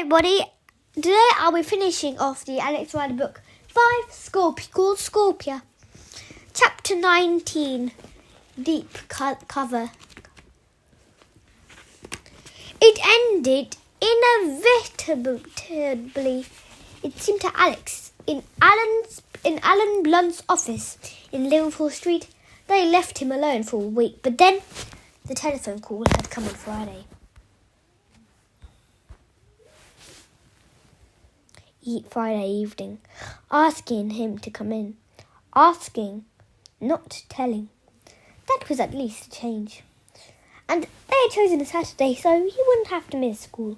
everybody. Today I'll be finishing off the Alex Rider book 5, called Scorpia. Chapter 19, Deep Cover. It ended inevitably, it seemed to Alex, in Alan Blunt's office in Liverpool Street. They left him alone for a week, but then the telephone call had come on Friday. Friday evening, asking him to come in. Asking, not telling. That was at least a change. And they had chosen a Saturday, so he wouldn't have to miss school.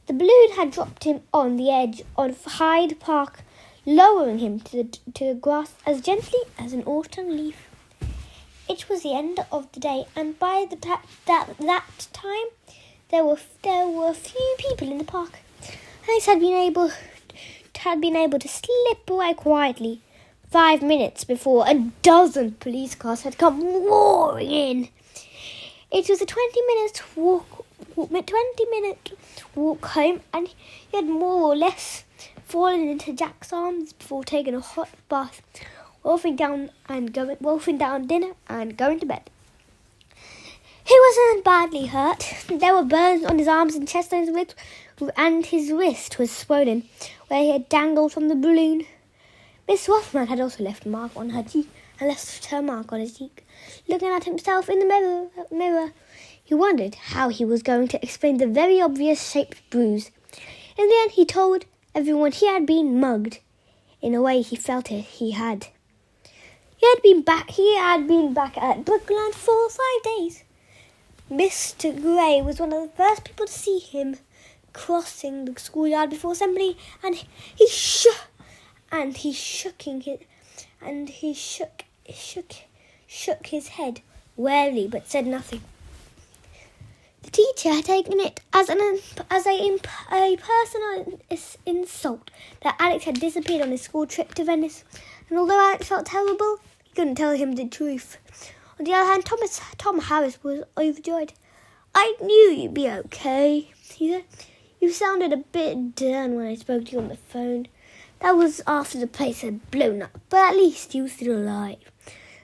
The balloon had dropped him on the edge of Hyde Park, lowering him to the grass as gently as an autumn leaf. It was the end of the day, and by that time, there were few people in the park. Alex had been able to slip away quietly 5 minutes before a dozen police cars had come roaring in. It was a 20-minute walk home, and he had more or less fallen into Jack's arms before taking a hot bath, wolfing down dinner and going to bed. He wasn't badly hurt. There were burns on his arms and chest, and his wrist was swollen where he had dangled from the balloon. Miss Rothman had also left a mark on her cheek and left her mark on his cheek. Looking at himself in the mirror, he wondered how he was going to explain the very obvious shaped bruise. In the end, he told everyone he had been mugged. In a way, he felt it. He had. He had been back at Brookland for 5 days. Mr. Gray was one of the first people to see him crossing the schoolyard before assembly, and he shook his head warily, but said nothing. The teacher had taken it as a personal insult that Alex had disappeared on his school trip to Venice, and although Alex felt terrible, he couldn't tell him the truth. On the other hand, Tom Harris was overjoyed. "I knew you'd be okay," he said. "You sounded a bit done when I spoke to you on the phone. That was after the place had blown up, but at least you were still alive."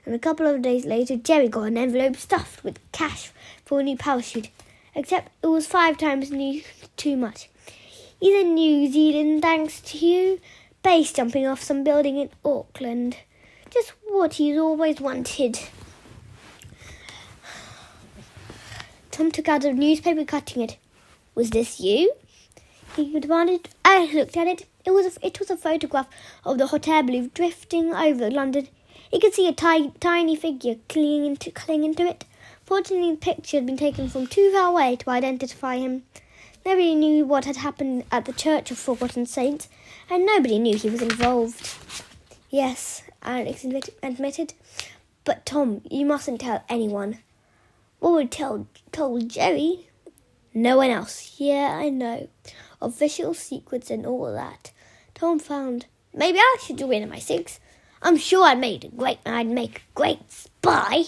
And a couple of days later, Jerry got an envelope stuffed with cash for a new parachute, except it was 5 times too much. "He's in New Zealand, thanks to you, base jumping off some building in Auckland. Just what he's always wanted." Tom took out a newspaper, cutting it. "Was this you?" he demanded. I looked at it. It was a photograph of the hot air balloon drifting over London. He could see a tiny figure clinging to it. Fortunately, the picture had been taken from too far away to identify him. Nobody knew what had happened at the Church of Forgotten Saints, and nobody knew he was involved. "Yes," Alex admitted. "But Tom, you mustn't tell anyone." "Well, we told Jerry." "No one else." "Yeah, I know. Official secrets and all that." Tom frowned. "Maybe I should join MI6. I'm sure I'd make a great spy."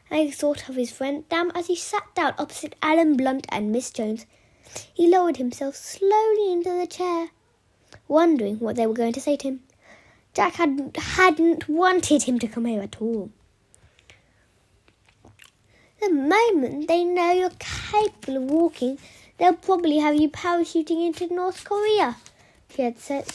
I thought of his friend Dam as he sat down opposite Alan Blunt and Miss Jones. He lowered himself slowly into the chair, wondering what they were going to say to him. Jack hadn't wanted him to come here at all. "The moment they know you're capable of walking, they'll probably have you parachuting into North Korea," she had said.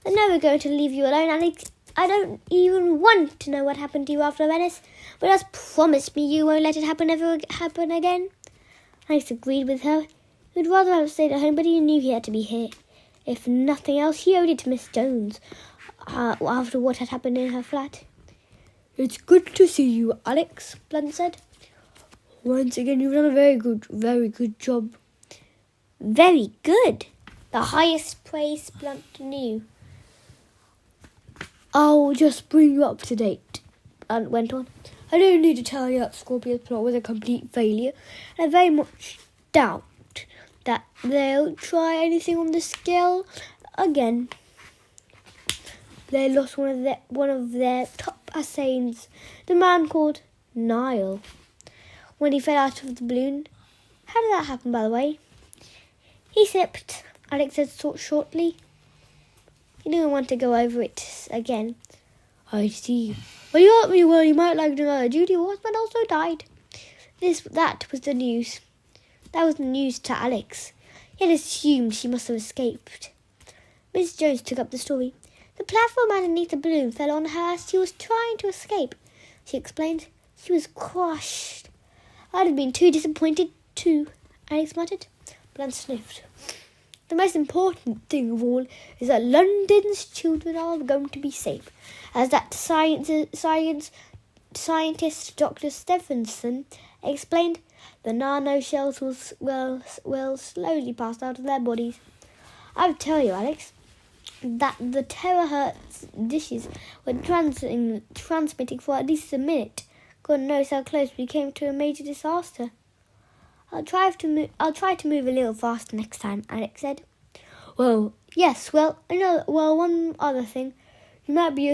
"They're never going to leave you alone, Alex. I don't even want to know what happened to you after Venice, but just promise me you won't let it happen again." Alex agreed with her. He would rather have stayed at home, but he knew he had to be here. If nothing else, he owed it to Miss Jones after what had happened in her flat. "It's good to see you, Alex," Blunt said. "Once again, you've done a very good job." "Very good." The highest praise Blunt knew. "I'll just bring you up to date," Blunt went on. "I don't need to tell you that Scorpia's plot was a complete failure, and I very much doubt that they'll try anything on this scale again. They lost one of their top assassins, the man called Niall, when he fell out of the balloon. How did that happen, by the way?" He slipped, Alex said shortly. He didn't want to go over it again. I see. Well, you might like to know Judy Horseman also died. That was the news. That was the news to Alex. He had assumed she must have escaped. Miss Jones took up the story. The platform underneath the balloon fell on her as she was trying to escape. She explained. She was crushed. I'd have been too disappointed too, Alex muttered. Blunt sniffed. The most important thing of all is that London's children are going to be safe, as that scientist Dr. Stephenson explained. The nano shells will slowly pass out of their bodies. I will tell you, Alex, that the terahertz dishes were transmitting for at least a minute. God knows how close we came to a major disaster. I'll try to move a little faster next time, Alex said. Well, yes, one other thing. You might be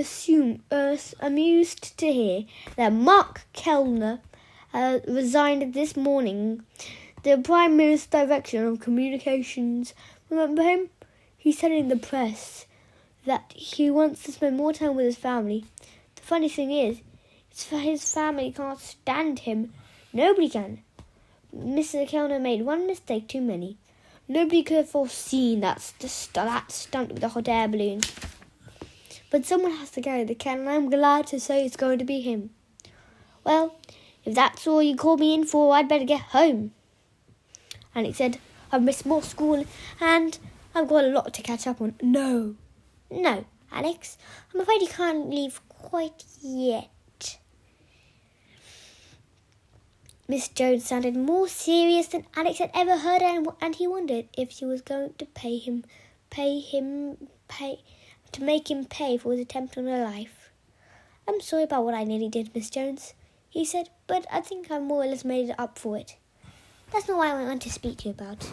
amused to hear that Mark Kellner resigned this morning. The Prime Minister's Director of Communications. Remember him? He said in the press that he wants to spend more time with his family. The funny thing is, his family can't stand him. Nobody can. Mr. Kellner made one mistake too many. Nobody could have foreseen that stunt with the hot air balloon. But someone has to carry the can, and I'm glad to say it's going to be him. Well, if that's all you called me in for, I'd better get home. Alex said, I've missed more school, and I've got a lot to catch up on. No, Alex, I'm afraid you can't leave quite yet. Miss Jones sounded more serious than Alex had ever heard, and he wondered if she was going to make him pay for his attempt on her life. I'm sorry about what I nearly did, Miss Jones, he said, but I think I've more or less made up for it. That's not what I want to speak to you about.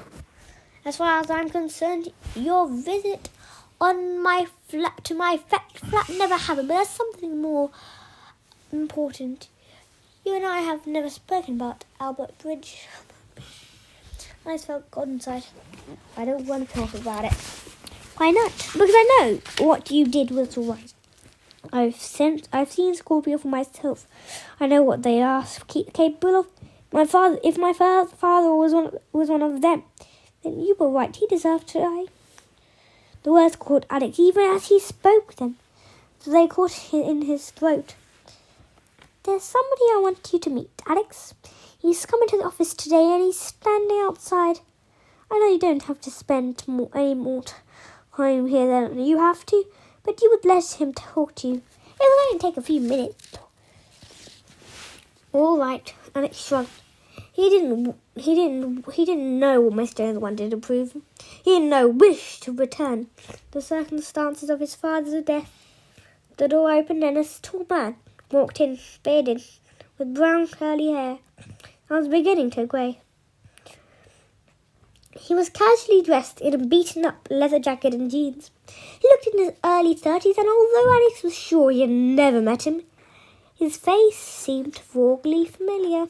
As far as I'm concerned, your visit to my flat never happened, but there's something more important. You and I have never spoken about Albert Bridge. I just felt God inside. I don't want to talk about it. Why not? Because I know what you did was right. I've seen Scorpia for myself. I know what they are capable of. If my father was one of them, then you were right. He deserved to die. The words caught Alex even as he spoke them, so they caught in his throat. There's somebody I want you to meet, Alex. He's coming to the office today and he's standing outside. I know you don't have to spend any more time here than you have to, but you would let him talk to you. It will only take a few minutes. All right, Alex shrugged. He didn't know what Miss Jones wanted to prove. He had no wish to return. The circumstances of his father's death. The door opened and a tall man walked in, bearded, with brown curly hair. I was beginning to grey. He was casually dressed in a beaten-up leather jacket and jeans. He looked in his early 30s, and although Alex was sure he had never met him, his face seemed vaguely familiar.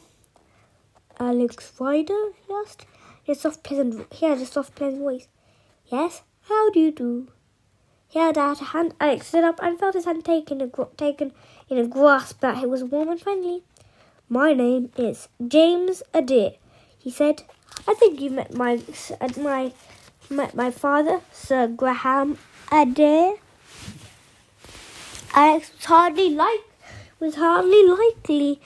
Alex Ryder? He asked. He had a soft, pleasant voice. Yes, how do you do? He held out a hand. Alex stood up and felt his hand taken in a grasp that was warm and friendly. My name is James Adair, he said. I think you met my father, Sir Graham Adair. Alex was hardly likely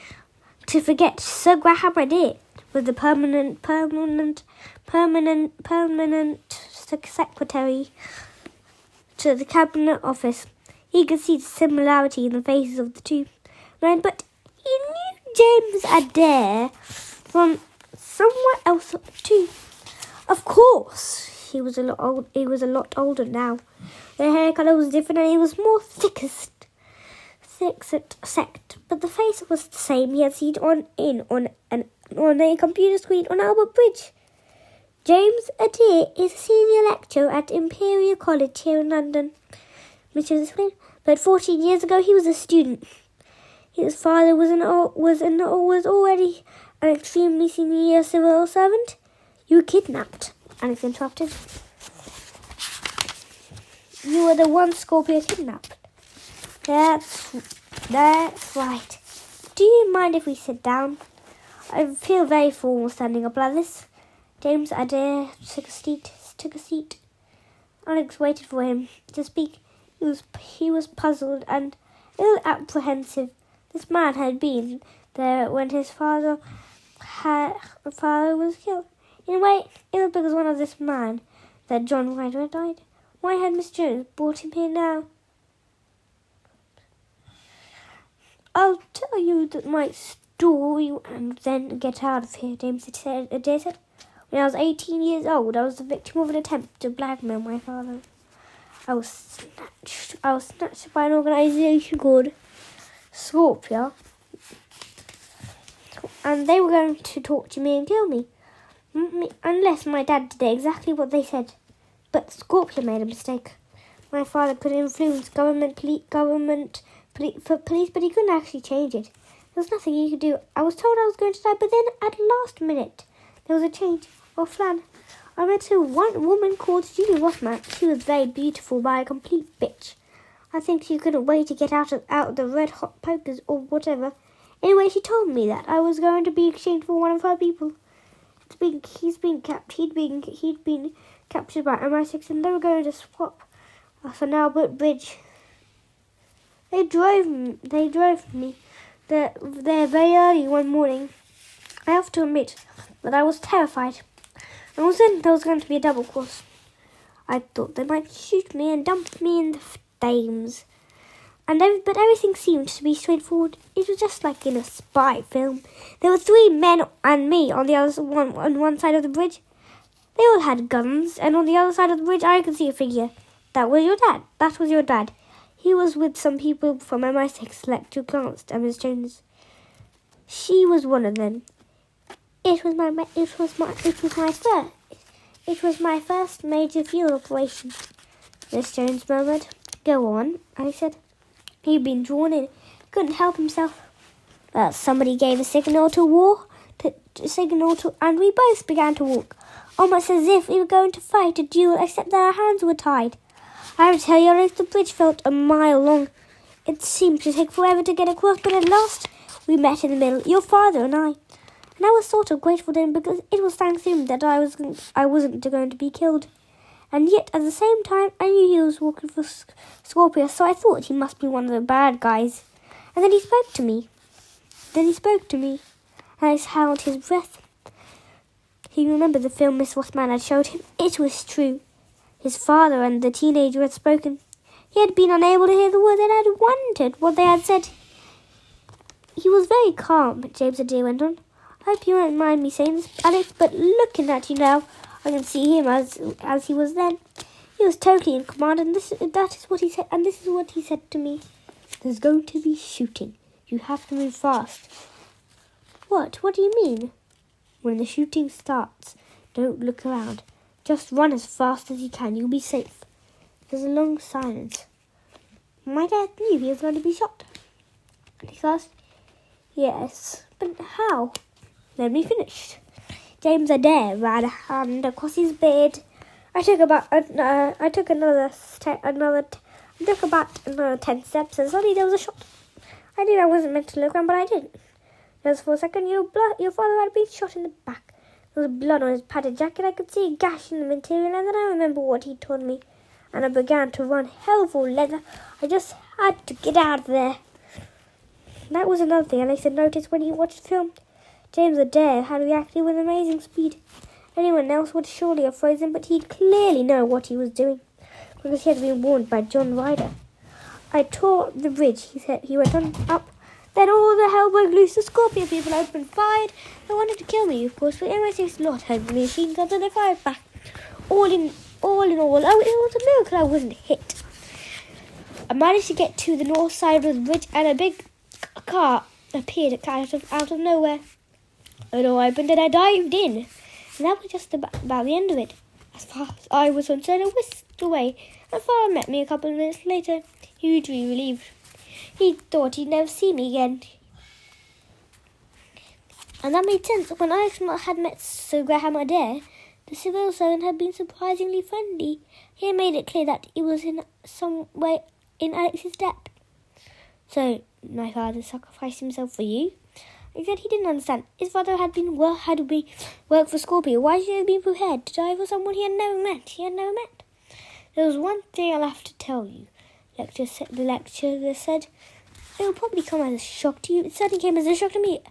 to forget Sir Graham Adair was the permanent secretary to the Cabinet Office. He could see the similarity in the faces of the two men, but he knew James Adair from somewhere else too. Of course, he was a lot older now. The hair colour was different, and he was more thick-set, but the face was the same he had seen on a computer screen on Albert Bridge. James Adair is a senior lecturer at Imperial College here in London, Miss Jones explained. But 14 years ago, he was a student. His father was already an extremely senior civil servant. You were kidnapped, Alex interrupted. You were the one Scorpia kidnapped. That's right. Do you mind if we sit down? I feel very formal standing up like this. James Adair took a seat. Alex waited for him to speak. He was puzzled and a little apprehensive. This man had been there when his father was killed. In a way, it was because one of this man that John Ryder died. Why had Miss Jones brought him here now? I'll tell you my story and then get out of here, James said. When I was 18 years old, I was the victim of an attempt to blackmail my father. I was snatched by an organisation called SCORPIA, and they were going to torture me and kill me, unless my dad did exactly what they said. But SCORPIA made a mistake. My father could influence government, but he couldn't actually change it. There was nothing he could do. I was told I was going to die, but then at the last minute, there was a change of plan. I met one woman called Julie Rothman. She was very beautiful, but a complete bitch. I think she couldn't wait to get out of the red hot pokers or whatever. Anyway, she told me that I was going to be exchanged for one of her people. He'd been captured by MI6, and they were going to swap us on Albert Bridge. They drove me there very early one morning. I have to admit that I was terrified. I was certain there was going to be a double cross. I thought they might shoot me and dump me in the flames. But everything seemed to be straightforward. It was just like in a spy film. There were 3 men and me on one side of the bridge. They all had guns, and on the other side of the bridge I could see a figure. That was your dad. He was with some people from MI6. Lecter glanced at Miss Jones. She was one of them. It was my first major field operation. Miss Jones murmured. Go on, I said. He'd been drawn in. Couldn't help himself. Somebody gave a signal and we both began to walk, almost as if we were going to fight a duel, except that our hands were tied. I have to tell you, Alex, the bridge felt a mile long. It seemed to take forever to get across, but at last we met in the middle, your father and I. And I was sort of grateful to him because it was thanks to him that I wasn't going to be killed. And yet, at the same time, I knew he was working for Scorpia, so I thought he must be one of the bad guys. And then he spoke to me. And I held his breath. He remembered the film Miss Rothman had showed him. It was true. His father and the teenager had spoken. He had been unable to hear the words and had wondered what they had said. He was very calm, James Adair went on. I hope you won't mind me saying this, Alex, but looking at you now, I can see him as he was then. He was totally in command, and this is what he said. And this is what he said to me: "There's going to be shooting. You have to move fast." What? What do you mean? When the shooting starts, don't look around. Just run as fast as you can. You'll be safe. There's a long silence. My dad knew he was going to be shot. And he asked, "Yes, but how?" Let me finish. James Adair ran a hand across his beard. I took about another 10 steps, and suddenly there was a shot. I knew I wasn't meant to look around, but I didn't. Just for a second, your father had been shot in the back. There was blood on his padded jacket. I could see a gash in the material, and then I remember what he told me, and I began to run. Hell for leather. I just had to get out of there. That was another thing Alex had noticed when he watched the film. James Adair had reacted with amazing speed. Anyone else would surely have frozen, but he'd clearly know what he was doing, because he had been warned by John Ryder. I tore the bridge, he said. He went on up. Then all the hell broke loose. The Scorpia people opened fire. They wanted to kill me, of course, but MI6 lot had machine guns and they fired back. All in all, it was a miracle I wasn't hit. I managed to get to the north side of the bridge, and a big car appeared out of nowhere. The door opened and I dived in. And that was just about the end of it. As far as I was concerned, I whisked away. And Father met me a couple of minutes later, hugely relieved. He thought he'd never see me again. And that made sense. When I had met Sir Graham Adair, The civil servant had been surprisingly friendly. He had made it clear that he was in some way in Alex's debt. So, my father sacrificed himself for you? I said he didn't understand. His father had worked for Scorpia. Why should he have been prepared to die for someone he had never met? There was one thing I'll have to tell you. The lecturer said, it will probably come as a shock to you. It certainly came as a shock to me.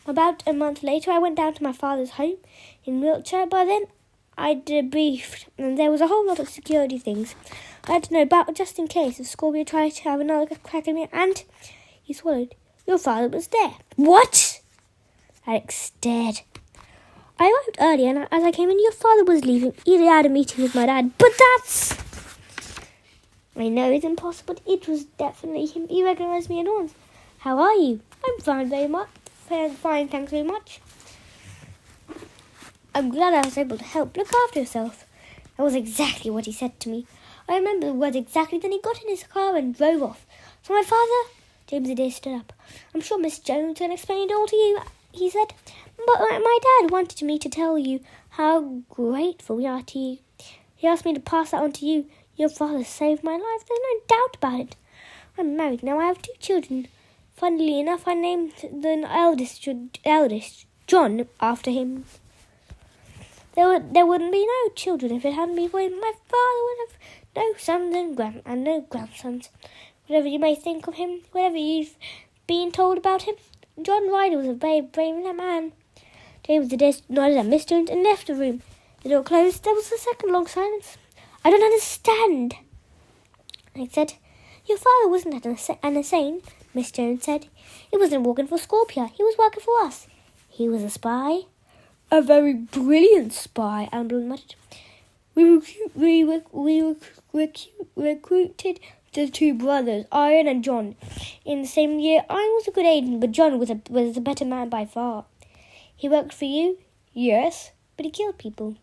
About a month later, I went down to my father's home in Wiltshire. By then, I'd debriefed, and there was a whole lot of security things I had to know about, just in case if Scorpia tried to have another crack at me, and he swallowed. Your father was there. What? Alex stared. I arrived early, and as I came in, your father was leaving. He had a meeting with my dad. But that's... I know it's impossible, but it was definitely him. He recognised me at once. How are you? I'm fine, very much. Fine, thanks very much. I'm glad I was able to help. Look after yourself. That was exactly what he said to me. I remember the words exactly. Then he got in his car and drove off. So my father... James Adair stood up. I'm sure Miss Jones can explain it all to you, he said. But my dad wanted me to tell you how grateful we are to you. He asked me to pass that on to you. Your father saved my life. There's no doubt about it. I'm married now. I have 2 children. Funnily enough, I named the eldest John after him. There wouldn't be no children if it hadn't been for him. My father would have no sons and no grandsons. Whatever you may think of him, whatever you've been told about him, John Ryder was a brave man. James Adair nodded at Miss Jones and left the room. The door closed. There was a second long silence. I don't understand, I said. Your father wasn't insane, Miss Jones said. He wasn't working for Scorpia. He was working for us. He was a spy. A very brilliant spy, Amblin muttered. We recruited the 2 brothers, Iron and John, in the same year. Iron was a good agent, but John was a better man by far. He worked for you? Yes, but he killed people.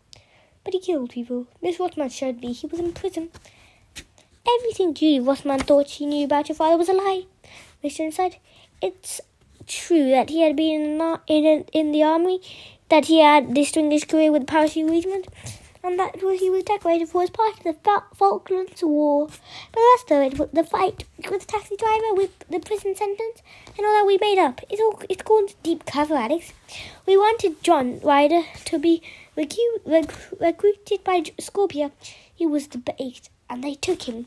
Miss Rothman showed me he was in prison. Everything Judy Rothman thought she knew about your father was a lie, Miss Jones said. It's true that he had been in the army, that he had a distinguished career with the parachute regiment, and that he was decorated for his part in the Falklands War. But the fight with the taxi driver, with the prison sentence, and all that we made up. It's called deep cover, Alex. We wanted John Ryder to be recruited by Scorpia. He was the bait, and they took him.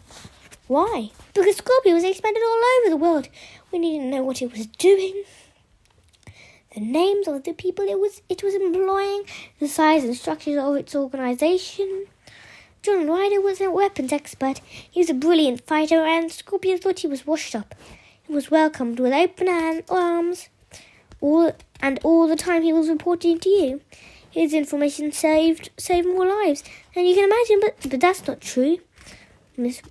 Why? Because Scorpia was expanded all over the world. We needed to know what it was doing, the names of the people it was employing, the size and structures of its organisation. John Ryder was a weapons expert. He was a brilliant fighter, and Scorpia thought he was washed up. He was welcomed with open arms. All the time he was reporting to you. His information saved more lives. And you can imagine, but that's not true. Miss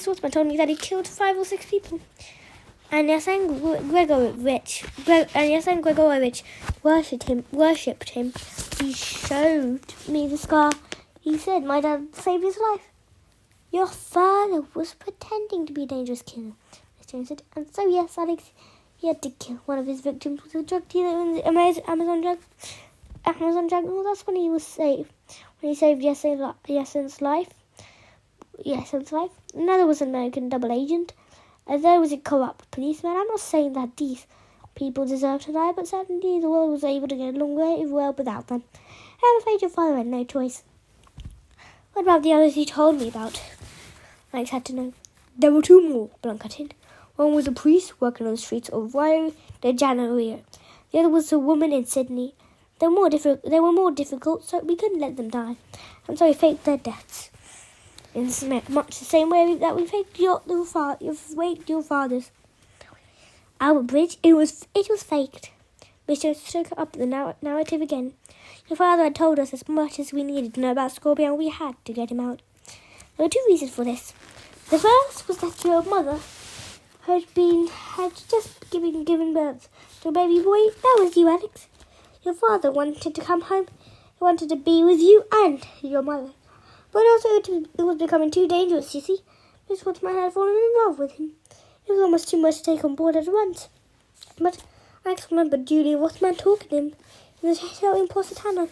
Rothman told me that he killed 5 or 6 people. And Yasan Gregorovich worshipped him. He showed me the scar. He said my dad saved his life. Your father was pretending to be a dangerous killer, Miss Jones said. And so, yes, Alex, he had to kill one of his victims with a drug dealer in the Amazon drug. Well, that's when he was saved. When he saved Yasen's life. Another was an American double agent. There was a corrupt policeman. I'm not saying that these people deserve to die, but certainly the world was able to get along very well without them. I'm afraid your father had no choice. What about the others you told me about? Alex had to know. There were 2 more, Blunt cut in. One was a priest working on the streets of Rio de Janeiro. The other was a woman in Sydney. They were more difficult, so we couldn't let them die. And so we faked their deaths. In much the same way that we faked your father's. Albert Bridge, it was faked. Mr. took up the narrative again. Your father had told us as much as we needed to know about Scorpia, and we had to get him out. There were 2 reasons for this. The first was that your mother had just given birth to a baby boy. That was you, Alex. Your father wanted to come home. He wanted to be with you and your mother. But also it was becoming too dangerous, you see. Miss Rothman had fallen in love with him. It was almost too much to take on board at once. But I remember Julie Rothman talking to him in the hotel in Positano.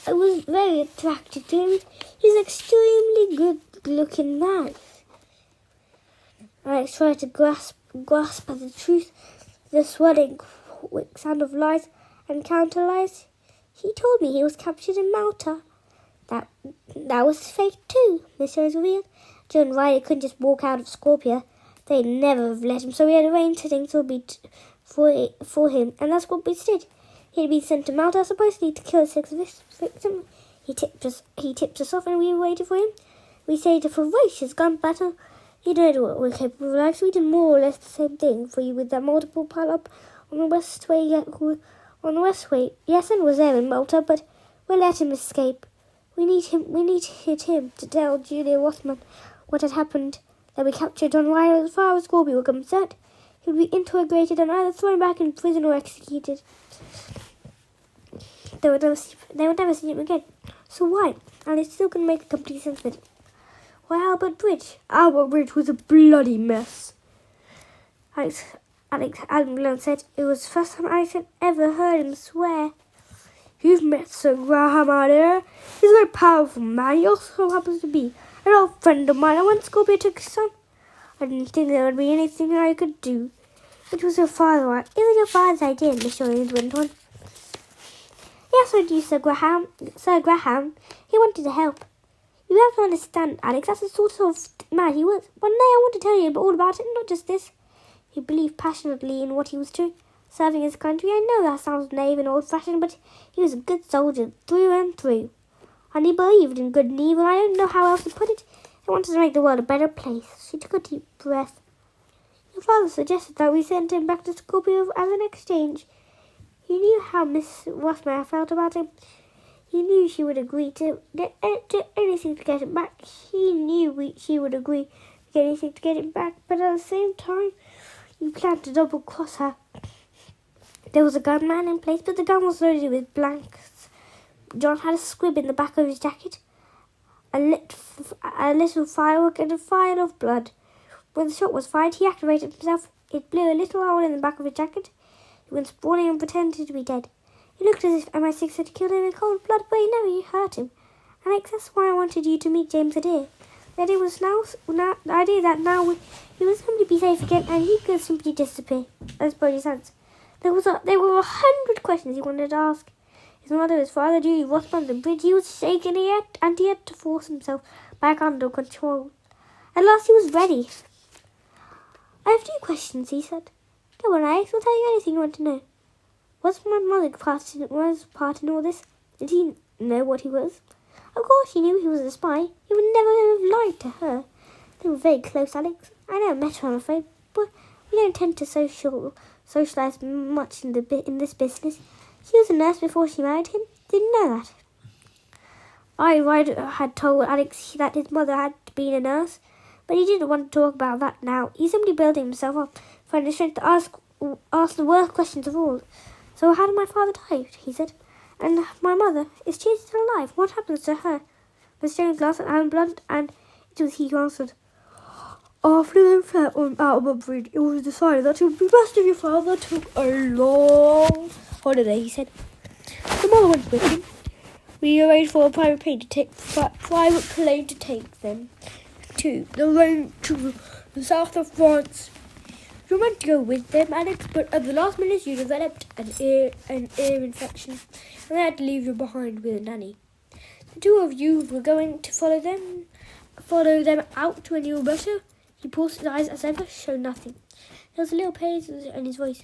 I was very attracted to him. He's an extremely good-looking man. Alex tried to grasp at the truth, the swelling quicksand of lies and counter-lies. He told me he was captured in Malta. That was fake too, Miss Jones revealed. Joe and Riley couldn't just walk out of Scorpia. They'd never have let him, so we had arranged things for him, and that's what we did. He'd been sent to Malta, supposedly to kill a sex victim. He tipped us off, and we waited for him. We staged a ferocious gun battle. You know what we're capable of, Alex. We did more or less the same thing for you with that multiple pile-up on the Westway. Yes, and was there in Malta, but we let him escape. We needed him to tell Julia Rothman what had happened, that we captured John Riley. As far as Scorpia were concerned, he would be interrogated and either thrown back in prison or executed. They would never see him again. So why? And it still couldn't make complete sense of it. Why Albert Bridge? Albert Bridge was a bloody mess. Alex Malone said it was the first time Alex had ever heard him swear. You've met Sir Graham out there. He's a very powerful man. He also happens to be an old friend of mine. And when Scorpia took his son, I didn't think there would be anything I could do. It was your father, right? It was your father's idea, Miss Jones went on. Yes, I do, Sir Graham. He wanted to help. You have to understand, Alex, that's the sort of man he was. One day I want to tell you all about it, not just this. He believed passionately in what he was doing, serving his country. I know that sounds naive and old-fashioned, but he was a good soldier through and through. And he believed in good and evil. I don't know how else to put it. He wanted to make the world a better place. She took a deep breath. Your father suggested that we send him back to Scorpio as an exchange. He knew how Miss Rothman felt about him. He knew she would agree to anything to get him back. He knew she would agree to anything to get him back. But at the same time, you planned to double-cross her. There was a gunman in place, but the gun was loaded with blanks. John had a squib in the back of his jacket, a little firework, and a vial of blood. When the shot was fired, he activated himself. It blew a little hole in the back of his jacket. He went sprawling and pretended to be dead. It looked as if MI6 had killed him in cold blood, but he never hurt him. Alex, that's why I wanted you to meet James Adair. The idea that now he was going to be safe again, and he could simply disappear. That's Brody's hands. There were 100 questions he wanted to ask. His mother, his father, Julie Rothman, the bridge. He was shaken, and he had to force himself back under control. At last he was ready. I have 2 questions, he said. Go on, Alex, I'll tell you anything you want to know. Was my mother part in all this? Did he know what he was? Of course he knew he was a spy. He would never have lied to her. They were very close, Alex. I never met her, I'm afraid, but we don't tend to socialise much in this business. She was a nurse before she married him. Didn't know that. Ryder had told Alex that his mother had been a nurse, but he didn't want to talk about that now. He's simply building himself up, finding the strength to ask the worst questions of all. So how did my father die? He said. And my mother, is she still alive? What happens to her? Miss Jones laughed at Alan Blunt, and it was he who answered. After the affair on Albert Bridge, it was decided that it would be best if your father took a long holiday, he said. The mother went with him. We arranged for a private plane to take them to the south of France. You were meant to go with them, Alex, but at the last minute you developed an ear infection, and they had to leave you behind with a nanny. The 2 of you were going to follow them out when you were better. He paused his eyes as ever, showed nothing. There was a little pain in his voice.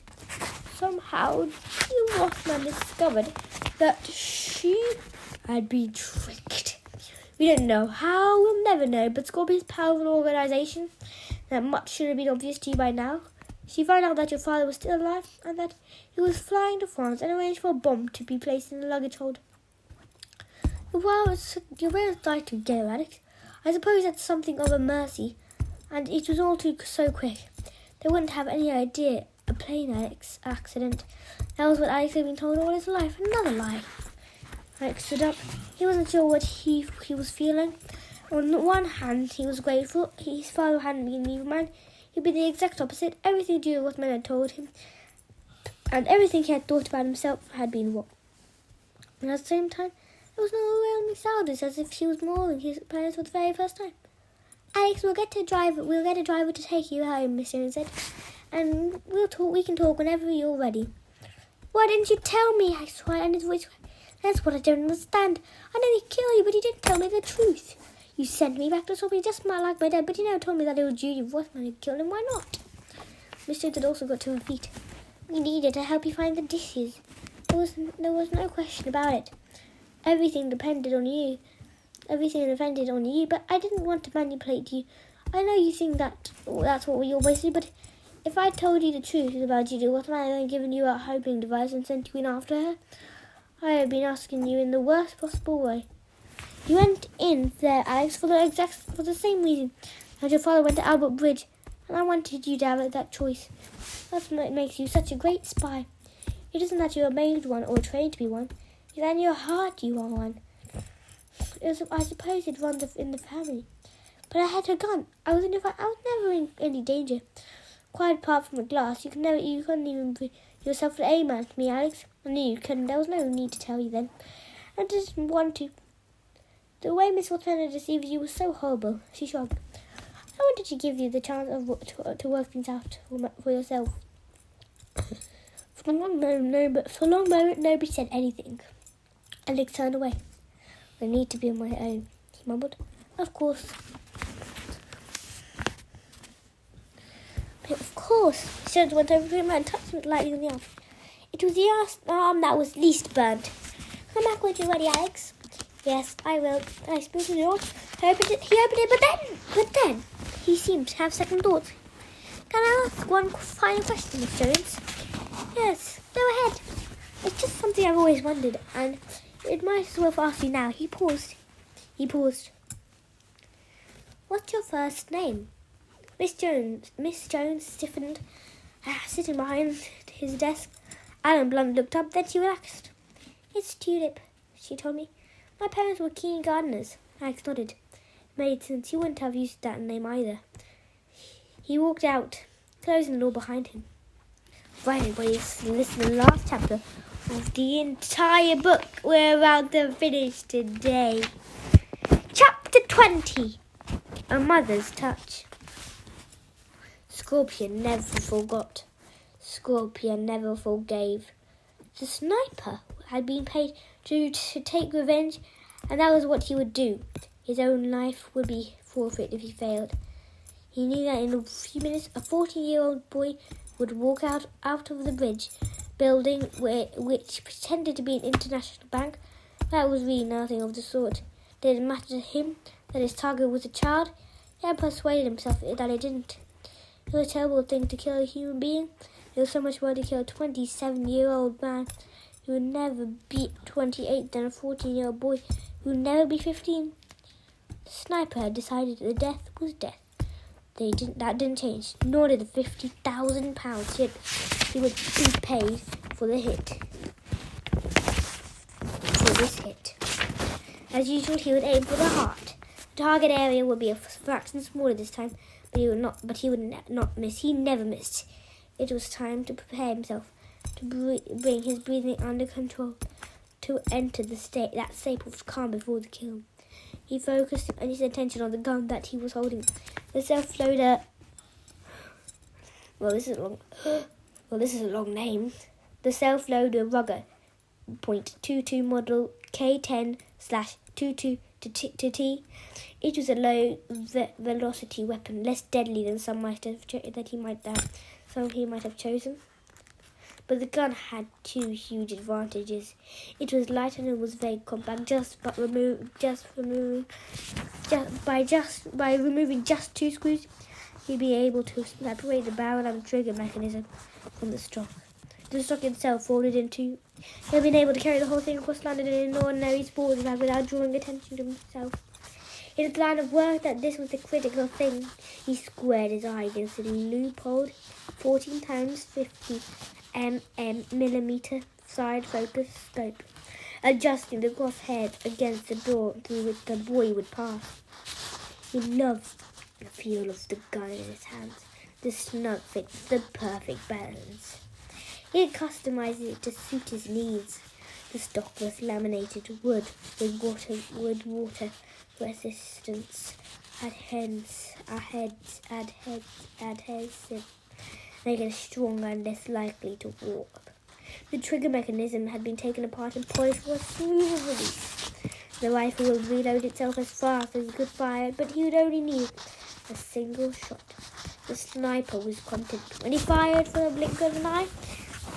Somehow, Julia Rothman discovered that she had been tricked. We don't know how, we'll never know, but Scorpia's powerful organisation, that much should have been obvious to you by now. She found out that your father was still alive and that he was flying to France and arranged for a bomb to be placed in the luggage hold. Your parents died together, Alex. I suppose that's something of a mercy, and it was all so quick. They wouldn't have any idea a plane accident. That was what Alex had been told all his life. Another lie. Alex stood up. He wasn't sure what he was feeling. On the one hand, he was grateful. His father hadn't been an evil man. He'd be the exact opposite. Everything Julia Rothman had told him, and everything he had thought about himself, had been wrong. And at the same time, It was an overwhelming sadness, as if she was mourning his parents for the very first time. Alex, we'll get a driver to take you home, Miss Jones said. And we can talk whenever you're ready. Why didn't you tell me? I cried, and his voice. That's what I don't understand. I nearly killed you, but you didn't tell me the truth. You sent me back to Scorpia just like my dad, but you never told me that it was Judy Voicman who killed him. Why not? Miss Jones had also got to her feet. We needed to help you find the dishes. There was no question about it. Everything depended on you. But I didn't want to manipulate you. I know you think that's what we always do, but if I told you the truth about Judy, what am I then giving you a homing device and sent you in after her? I have been asking you in the worst possible way. You went in there, Alex, for the same reason that your father went to Albert Bridge, and I wanted you to have that choice. That's what makes you such a great spy. It isn't that you are made one or trained to be one. It's that in your heart you are one. I suppose it runs in the family. But I had a gun. I was never in any danger. Quite apart from the glass, you couldn't even bring yourself to aim at me, Alex. I knew you couldn't. There was no need to tell you then. I didn't want to. The way Miss Watson deceived you was so horrible. She shrugged. I wanted to give you the chance to work things out for yourself. For a long moment, nobody said anything. Alex turned away. I need to be on my own, he mumbled. Of course. But of course. Jones went over to him and touched him lightly on the arm. It was the arm that was least burnt. Come back when you're ready, Alex. Yes, I will. I spoke to the door. He opened it, but then he seemed to have second thoughts. Can I ask one final question, Miss Jones? Yes, go ahead. It's just something I've always wondered, and it might as well ask you now. He paused. What's your first name? Miss Jones stiffened, sitting behind his desk. Alan Blunt looked up, then she relaxed. It's Tulip, she told me. My parents were keen gardeners. Alex nodded. It made sense. He wouldn't have used that name either. He walked out, closing the door behind him. Right, everybody, listen to the last chapter of the entire book we're about to finish today. Chapter 20. A Mother's Touch. Scorpia never forgot. Scorpia never forgave. The sniper had been paid to take revenge, and that was what he would do. His own life would be forfeit if he failed. He knew that in a few minutes a 14-year-old boy would walk out of the bridge building which pretended to be an international bank. That was really nothing of the sort. It didn't matter to him that his target was a child. He had persuaded himself that it didn't. It was a terrible thing to kill a human being. It was so much worse to kill a 27-year-old man who would never be 28 than a 14-year-old boy who would never be 15. The sniper had decided that death was death. That didn't change, nor did the £50,000 he would be paid for the hit. For this hit. As usual, he would aim for the heart. The target area would be a fraction smaller this time, but he would not miss. He never missed. It was time to prepare himself, to bring his breathing under control, to enter that state of calm before the kill. He focused his attention on the gun that he was holding. The self-loader. This is a long name. The self-loader Rugger .22 model K10/22 It was a low velocity weapon, less deadly than some he might have chosen. But the gun had two huge advantages. It was lighter and it was very compact. By removing just two screws, you'd be able to separate the barrel and trigger mechanism from the stock. The stock itself folded in two. He'd been able to carry the whole thing across London in an ordinary sports bag without drawing attention to himself. In his line of work, that this was the critical thing. He squared his eye against a loophole 14 times 50 millimeter side focus scope, adjusting the crosshairs against the door through which the boy would pass. He loved the feel of the gun in his hands, the snug fit, the perfect balance. He had customized it to suit his needs. The stock was laminated wood with water resistance adhesive, making it stronger and less likely to warp. The trigger mechanism had been taken apart and polished for a smooth release. The rifle would reload itself as fast as it could fire, but he would only need a single shot. The sniper was content. When he fired for a blink of an eye,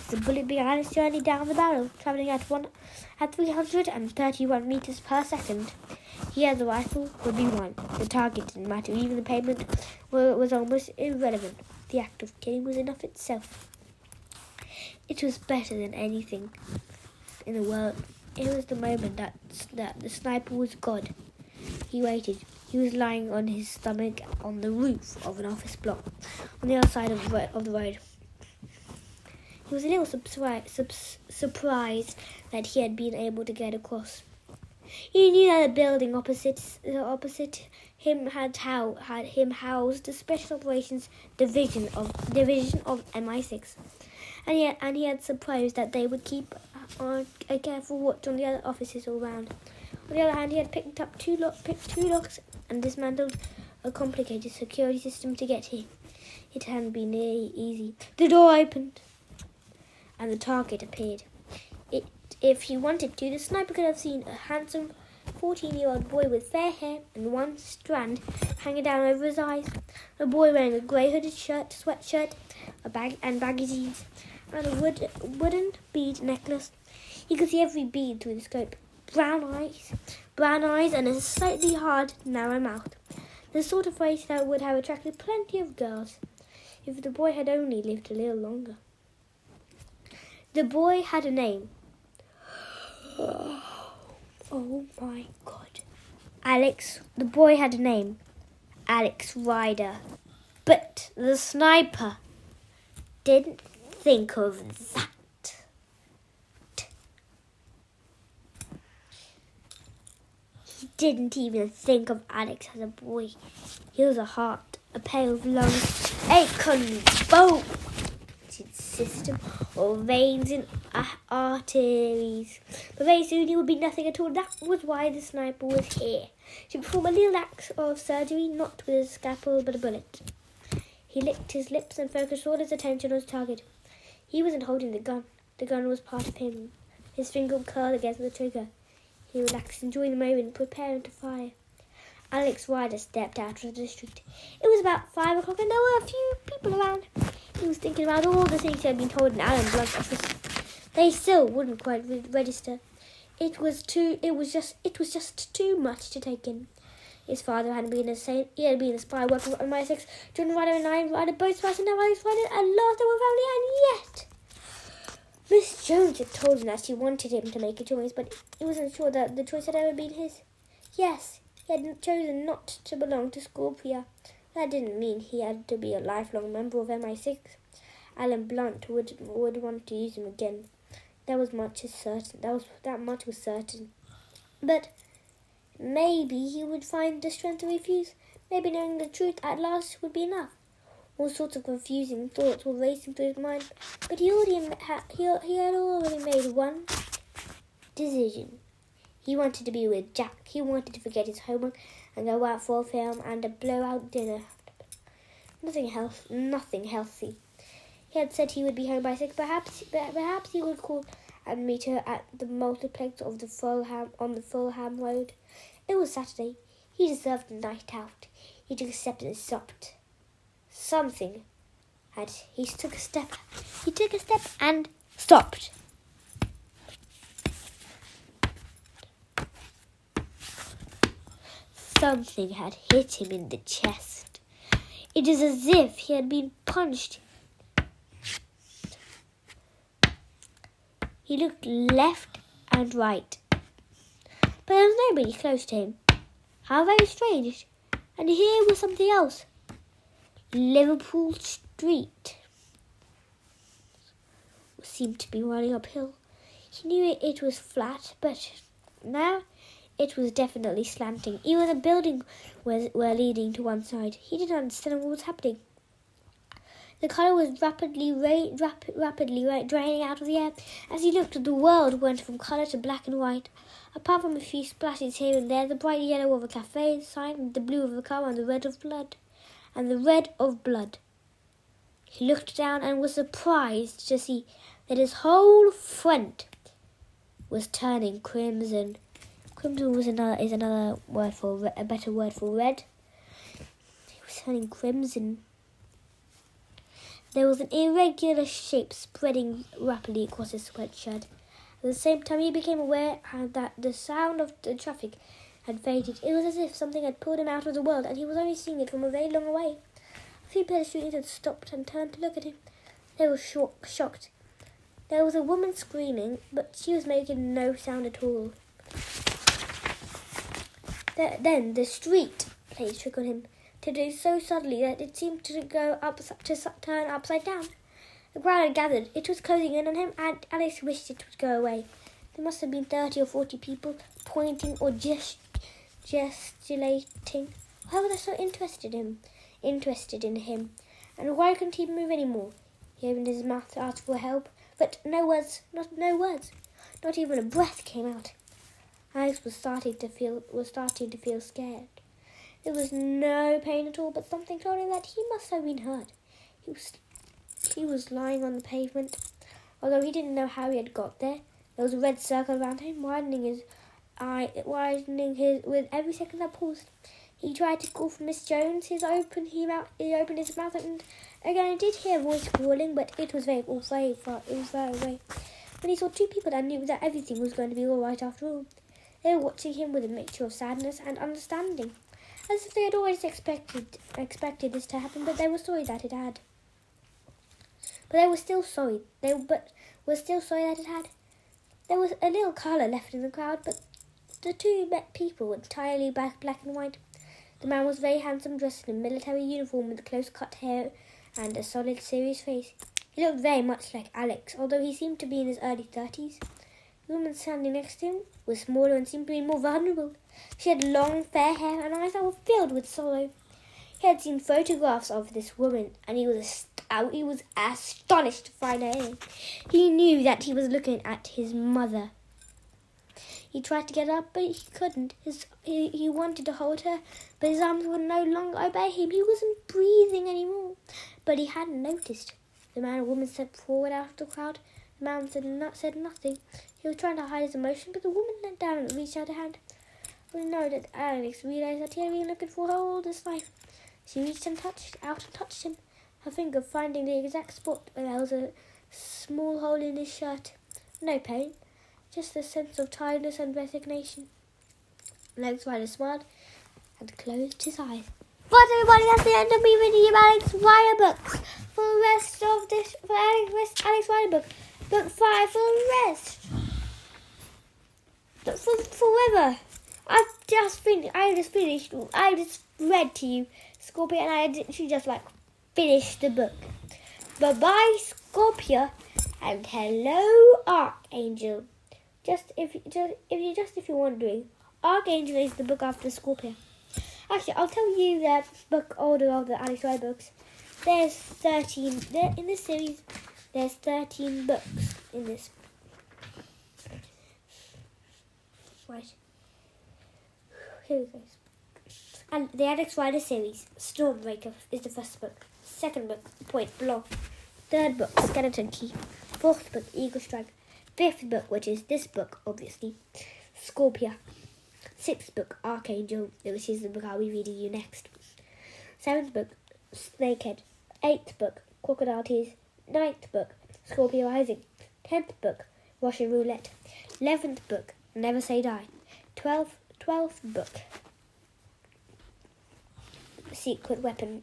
the bullet began its journey down the barrel, travelling at 331 meters per second. Here the rifle would be won. The target didn't matter. Even the payment was almost irrelevant. The act of killing was enough itself. It was better than anything in the world. It was the moment that the sniper was God. He waited. He was lying on his stomach on the roof of an office block on the other side of the road. He was a little surprised that he had been able to get across. He knew that the building opposite him had housed the Special Operations Division of MI6, and he had supposed that they would keep on a careful watch on the other offices all round. On the other hand, he had picked up two locks and dismantled a complicated security system to get here. It hadn't been easy. The door opened, and the target appeared. If he wanted to, the sniper could have seen a handsome 14-year-old boy with fair hair and one strand hanging down over his eyes. A boy wearing a grey hooded sweatshirt, baggy jeans, and a wooden bead necklace. He could see every bead through the scope. Brown eyes, and a slightly hard, narrow mouth. The sort of face that would have attracted plenty of girls if the boy had only lived a little longer. The boy had a name. Oh my God. The boy had a name. Alex Ryder. But the sniper didn't think of that. He didn't even think of Alex as a boy. He was a heart, a pair of lungs, a convoluted system of veins and arteries. But very soon he would be nothing at all. That was why the sniper was here, to perform a little act of surgery, not with a scalpel but a bullet. He licked his lips and focused all his attention on his target. He wasn't holding the gun. The gun was part of him. His finger curled against the trigger. He relaxed, enjoying the moment, preparing to fire. Alex Ryder stepped out of the street. It was about 5 o'clock and there were a few people around. He was thinking about all the things he had been told in Alan Blunt's office. They still wouldn't quite register. It was just too much to take in. His father had been a saint. He had been a spy working for MI6. John Ryder and I Ryder both spies, and now Alex Ryder at last our family, and yet Miss Jones had told him that she wanted him to make a choice, but he wasn't sure that the choice had ever been his. Yes, he had chosen not to belong to SCORPIA. That didn't mean he had to be a lifelong member of MI6. Alan Blunt would want to use him again. That much was certain. But maybe he would find the strength to refuse. Maybe knowing the truth at last would be enough. All sorts of confusing thoughts were racing through his mind, but he had already made one decision. He wanted to be with Jack. He wanted to forget his homework and go out for a film and a blowout dinner. Nothing healthy. He had said he would be home by 6. Perhaps he would call and meet her at the multiplex of on the Fulham Road. It was Saturday. He deserved a night out. He took a step and stopped. He took a step and stopped. Something had hit him in the chest. It is as if he had been punched. He looked left and right, but there was nobody close to him. How very strange. And here was something else. Liverpool Street seemed to be running uphill. He knew it was flat, but now it was definitely slanting. Even the buildings were leading to one side. He didn't understand what was happening. The colour was rapidly draining out of the air. As he looked, the world went from colour to black and white. Apart from a few splashes here and there, the bright yellow of a cafe sign, the blue of a car, and the red of blood. He looked down and was surprised to see that his whole front was turning crimson. Crimson is another word for a better word for red. He was turning crimson. There was an irregular shape spreading rapidly across his sweatshirt. At the same time, he became aware that the sound of the traffic had faded. It was as if something had pulled him out of the world, and he was only seeing it from a very long way. A few pedestrians had stopped and turned to look at him. They were shocked. There was a woman screaming, but she was making no sound at all. Then the street played trick on him, to do so suddenly that it seemed to turn upside down. The crowd had gathered. It was closing in on him, and Alex wished it would go away. There must have been 30 or 40 people, pointing or gesticulating. Why were they so interested in him? And why couldn't he move any more? He opened his mouth to ask for help, but no words. Not even a breath came out. Alex was starting to feel scared. There was no pain at all, but something told him that he must have been hurt. He was lying on the pavement. Although he didn't know how he had got there, there was a red circle around him, widening with every second that paused. He tried to call for Miss Jones. He opened his mouth, and again he did hear a voice calling, but it was very far. It was very away. When he saw two people that knew that everything was going to be all right after all. They were watching him with a mixture of sadness and understanding, as if they had always expected this to happen, but they were sorry that it had. They were still sorry that it had. There was a little colour left in the crowd, but the two people were entirely black and white. The man was very handsome, dressed in a military uniform with close-cut hair and a solid, serious face. He looked very much like Alex, although he seemed to be in his early 30s. The woman standing next to him was smaller and seemed to be more vulnerable. She had long, fair hair and eyes that were filled with sorrow. He had seen photographs of this woman, and he was astonished to find her here. He knew that he was looking at his mother. He tried to get up, but he couldn't. He wanted to hold her, but his arms would no longer obey him. He wasn't breathing anymore. But he hadn't noticed. The man and woman stepped forward out of the crowd. The man said nothing. He was trying to hide his emotion, but the woman leant down and reached out a hand. We know that Alex realized that he had been looking for her all his life. She reached and touched him, her finger finding the exact spot where there was a small hole in his shirt. No pain, just a sense of tiredness and resignation. Alex Rider smiled and closed his eyes. But everybody, that's the end of me reading you Alex Rider books. For the rest of this, for Alex Rider book 5 for the rest. Forever. I just read to you Scorpia, and I literally just finished the book. Bye-bye, Scorpia, and hello, Archangel. If you're wondering, Archangel is the book after Scorpia. Actually, I'll tell you the book order of the Alex Rider books. There's 13 in this series. There's 13 books in this. Right. Here we go. And the Alex Rider series, Stormbreaker, is the first book. Second book, Point Blanc. Third book, Skeleton Key. Fourth book, Eagle Strike. Fifth book, which is this book, obviously, Scorpia. Sixth book, Archangel, which is the book I'll be reading you next. Seventh book, Snakehead. Eighth book, Crocodile Tears. Ninth book, Scorpio Rising. 10th book, Russian Roulette. 11th book, Never Say Die. 12th book, Secret Weapon.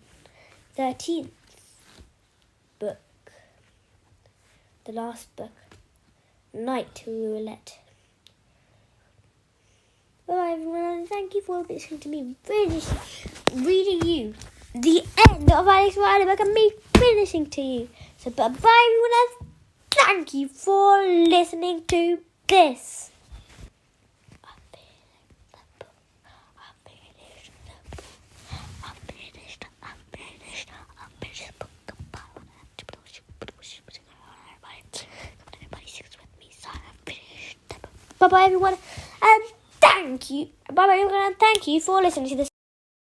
13th book, the last book, Night Roulette. Bye everyone, thank you for listening to me reading you the end of Alex Rider book and me finishing to you. So bye everyone, and thank you for listening to this. I finished the book. bye-bye, everyone. And thank you. Bye-bye, everyone. And thank you for listening to this.